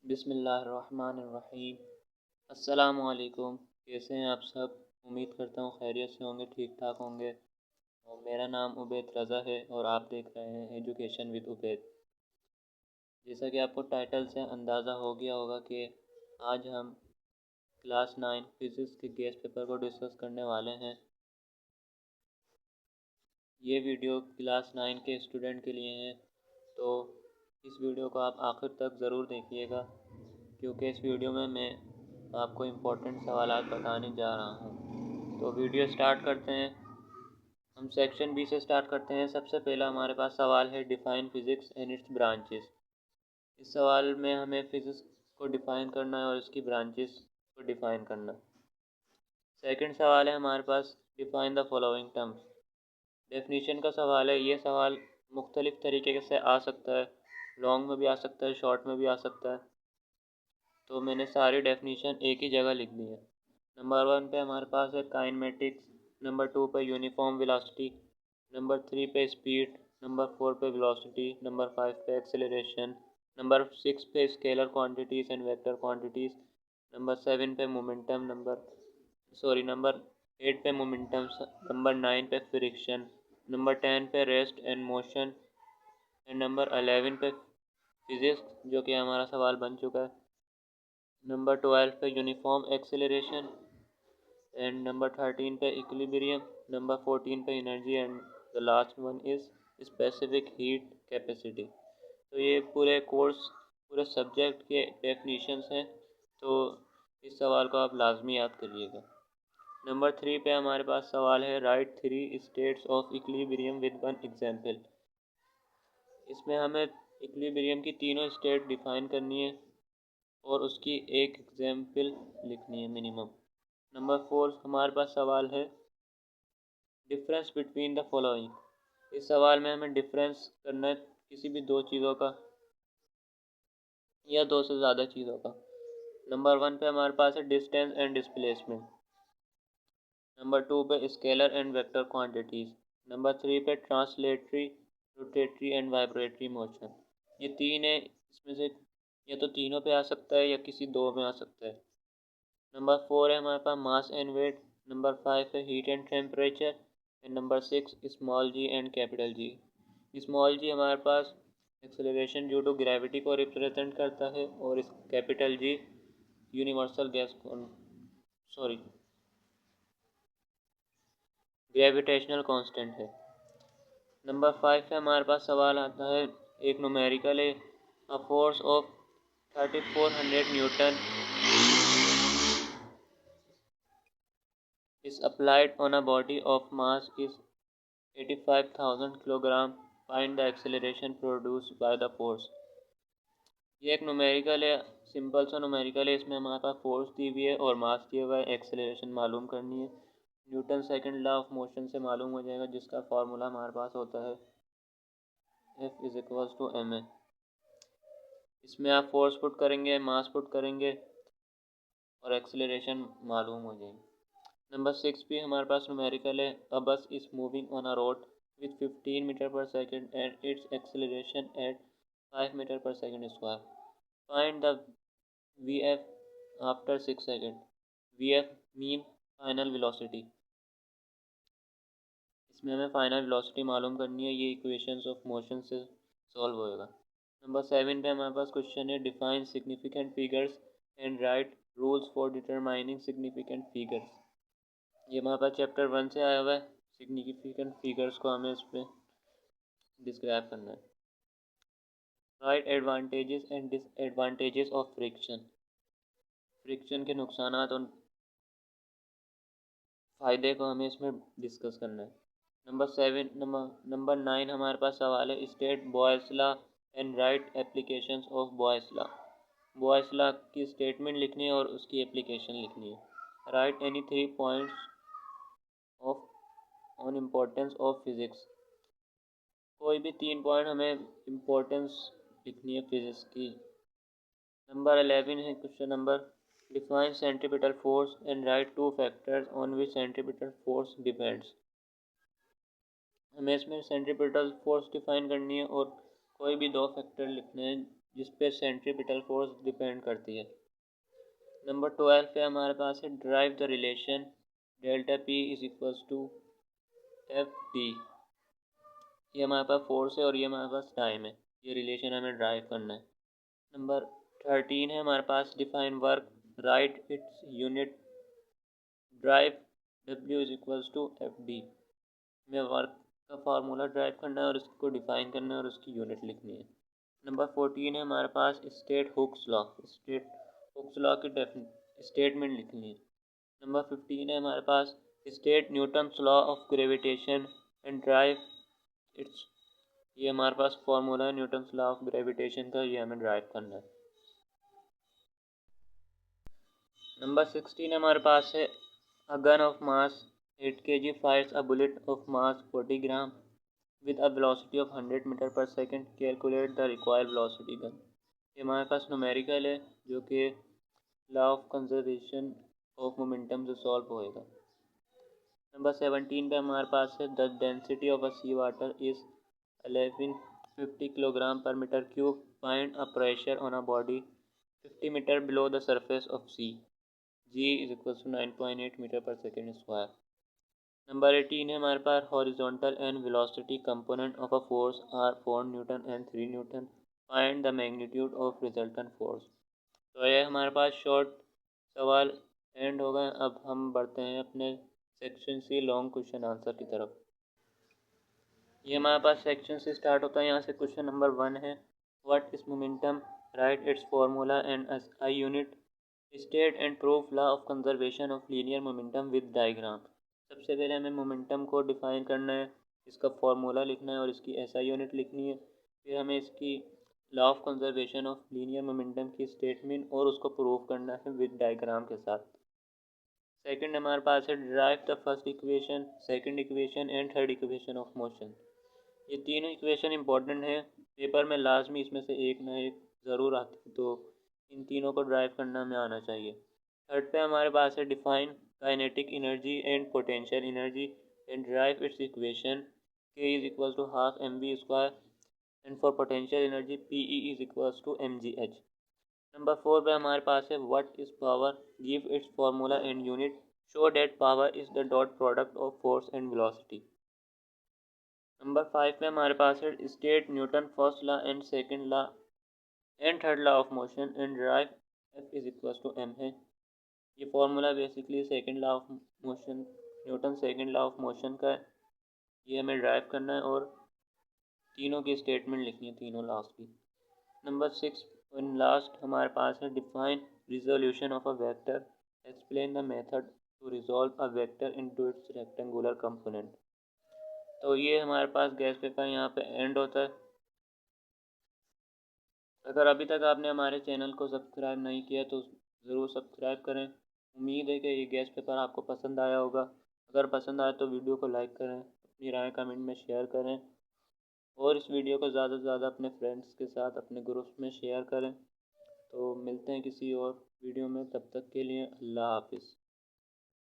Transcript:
बिस्मिल्लाहिर्रहमानिर्रहीम। अस्सलामुअलैकुम। कैसे हैं आप सब? उम्मीद करता हूँ खैरियत से होंगे, ठीक ठाक होंगे। और मेरा नाम उबैद रज़ा है और आप देख रहे हैं एजुकेशन विद उबैद। जैसा कि आपको टाइटल से अंदाज़ा हो गया होगा कि आज हम क्लास 9 फिज़िक्स के गेस्ट पेपर को डिस्कस करने वाले हैं। ये वीडियो क्लास 9 के स्टूडेंट के लिए है, तो इस वीडियो को आप आखिर तक ज़रूर देखिएगा, क्योंकि इस वीडियो में मैं आपको इम्पोर्टेंट सवालात बताने जा रहा हूँ। तो वीडियो स्टार्ट करते हैं। हम सेक्शन बी से स्टार्ट करते हैं। सबसे पहला हमारे पास सवाल है, define physics and it's branches. इस सवाल में हमें फ़िज़िक्स को डिफ़ाइन करना है और इसकी ब्रांचेस को डिफ़ाइन करना। सेकंड सवाल है हमारे पास, define the following terms. Definition का सवाल है। ये सवाल मुख्तलिफ़ तरीके से आ सकता है, लॉन्ग में भी आ सकता है, शॉर्ट में भी आ सकता है। तो मैंने सारी डेफिनेशन एक ही जगह लिख दी है। नंबर 1 पे हमारे पास है काइनेमेटिक्स, नंबर 2 पे यूनिफॉर्म वेलोसिटी, नंबर 3 पे स्पीड, नंबर 4 पे वेलोसिटी, नंबर 5 पे एक्सेलरेशन, नंबर 6 पे scalar quantities and vector quantities, number 7 पे मोमेंटम, नंबर 8 पे मोमेंटम, नंबर 9 पे फ्रिक्शन, नंबर 10 पे rest and motion, and number 11 पे फिजिक्स, जो कि हमारा सवाल बन चुका है। नंबर 12 पे यूनिफॉर्म एक्सेलरेशन, एंड नंबर 13 पे इक्विलिब्रियम, नंबर 14 पे energy, and the last one is specific heat capacity. तो ये पूरे सब्जेक्ट के डेफिनेशंस हैं, तो इस सवाल को आप लाजमी याद करिएगा। नंबर 3 पे हमारे पास सवाल है, right 3 states of equilibrium with one example. इसमें हमें इक्विलिब्रियम की तीनों स्टेट डिफाइन करनी है और उसकी एक एग्जाम्पल लिखनी है मिनिमम। नंबर 4 हमारे पास सवाल है, डिफरेंस बिटवीन द फॉलोइंग। इस सवाल में हमें डिफरेंस करना है किसी भी दो चीज़ों का या दो से ज़्यादा चीज़ों का। नंबर 1 पे हमारे पास है डिस्टेंस एंड डिस्प्लेसमेंट, नंबर 2 पे scalar and vector quantities, number 3 पे translatory, rotatory and vibratory motion. ये तीन है, इसमें से या तो तीनों पे आ सकता है या किसी दो में आ सकता है। नंबर 4 है हमारे पास मास एंड वेट, नंबर 5 है heat and temperature, and number 6 small G and capital G. Small G हमारे पास एक्सेलरेशन ड्यू टू ग्रेविटी को रिप्रेजेंट करता है, और इस capital G universal gas sorry gravitational constant है। नंबर 5 पे हमारे पास सवाल आता है, एक न्यूमेरिकल है, a force of 3400 Newton is applied on a body of mass is 85,000 kilogram. Find the acceleration produced by the force। ये एक न्यूमेरिकल है, सिंपल सा न्यूमेरिकल है। इसमें हमारे पास फोर्स दी हुई है और मास दिया हुआ है, एक्सेलरेशन मालूम करनी है। Newton second law of motion से मालूम हो जाएगा, जिसका फार्मूला हमारे पास होता है F=ma। इसमें आप फोर्स पुट करेंगे, मास पुट करेंगे और एक्सेलरेशन मालूम हो जाएगी। नंबर 6 भी हमारे पास न्यूमेरिकल है, a bus is moving on a road with 15 metre per second and its acceleration at 5 metre per second square. Find the VF after 6 second. VF mean final velocity. इसमें हमें final velocity मालूम करनी है, ये equations of motion से solve होएगा। Number 7 पे हमारे पास क्वेश्चन है, define significant figures and write rules for determining significant figures. ये हमारे पास चैप्टर 1 से आया हुआ है। सिग्निफिकेंट फिगर्स को हमें इस पर डिस्क्राइब करना है। Right advantages and disadvantages of friction. Friction के नुकसान और फ़ायदे को हमें इसमें डिस्कस करना है। नंबर 9 हमारे पास सवाल है, state boys law and right applications of boys law. Boys law की स्टेटमेंट लिखनी है और उसकी एप्लीकेशन लिखनी है। Right any 3 points of on importance of physics. कोई भी 3 पॉइंट हमें इम्पोर्टेंस लिखनी है फिज़िक्स की। नंबर 11 है question number, define centripetal force and right 2 factors on which centripetal force depends. हमें इसमें सेंट्रीपिटल फोर्स डिफाइन करनी है और कोई भी 2 फैक्टर लिखने हैं जिस पे सेंट्रीपिटल फोर्स डिपेंड करती है। नंबर 12 पे हमारे पास है derive the relation delta P is equals to F D. ये हमारे पास फोर्स है और ये हमारे पास टाइम है, ये रिलेशन हमें ड्राइव करना है। नंबर 13 है हमारे पास define work, write its unit, derive W is equals to F D. में वर्क का फार्मूला ड्राइव करना है और इसको डिफाइन करना है और उसकी यूनिट लिखनी है। नंबर 14 है हमारे पास state Hooke's law, state Hooke's law की स्टेटमेंट लिखनी है। नंबर 15 है हमारे पास state Newton's law of gravitation and derive its. ये हमारे पास फार्मूला है न्यूटन्स लॉ ऑफ ग्रेविटेशन का, ये हमें ड्राइव करना है। नंबर 16 हमारे पास है a gun of mass 8 kg fires a bullet of mass 40 gram with a velocity of 100 metre per second, calculate the required velocity gun. ये हमारे पास न्यूमेरिकल है जो कि law of conservation of momentum से सॉल्व होएगा। नंबर 17 पे हमारे पास है the density of a sea water is 1150 kilogram per metre cube, find a pressure on a body 50 metre below the surface of sea, G is equal to 9.8 metre per second square. Number 18 है हमारे पास horizontal and velocity component of a force are 4 newton and 3 newton, find the magnitude of resultant force. तो ये हमारे पास short सवाल and हो गए। अब हम बढ़ते हैं अपने section C long question answer की तरफ। ये हमारे पास सेक्शन से स्टार्ट होता है। यहाँ से क्वेश्चन नंबर 1 है what is momentum, right it's formula and SI unit, state and proof law of conservation of linear momentum with diagram. सबसे पहले हमें मोमेंटम को डिफाइन करना है, इसका फार्मूला लिखना है और इसकी एसआई यूनिट लिखनी है। फिर हमें इसकी law of conservation of linear momentum की स्टेटमेंट और उसको प्रूफ करना है विद डायग्राम के साथ। सेकंड हमारे पास है derive the first equation, second equation and third equation of motion. ये तीनों इक्वेशन इंपॉर्टेंट है, पेपर में लाजमी इसमें से एक ना एक ज़रूर आती है, तो इन तीनों को ड्राइव करना हमें आना चाहिए। थर्ड पे हमारे पास है define kinetic energy and potential energy and derive its equation, K is equal to half M V square and for potential energy P E is equal to M G H. Number 4 पे हमारे पास है what is power, give its formula and unit, show that power is the dot product of force and velocity. Number 5 पे हमारे पास है state Newton first law and second law and third law of motion and derive F is equal to M है। ये formula basically second law of motion, Newton second law of motion का है, ये हमें ड्राइव करना है और तीनों की स्टेटमेंट लिखनी है, तीनों लॉस की। नंबर 6 और लास्ट हमारे पास है define resolution of a vector, explain the method to resolve a vector into its rectangular component. तो ये हमारे पास गैस पेपर यहाँ पे एंड होता है। अगर अभी तक आपने हमारे चैनल को सब्सक्राइब नहीं किया तो ज़रूर सब्सक्राइब करें। उम्मीद है कि ये गैस पेपर आपको पसंद आया होगा। अगर पसंद आए तो वीडियो को लाइक करें, अपनी राय कमेंट में शेयर करें और इस वीडियो को ज़्यादा से ज़्यादा अपने फ्रेंड्स के साथ अपने ग्रुप्स में शेयर करें। तो मिलते हैं किसी और वीडियो में, तब तक के लिए अल्लाह हाफिज़।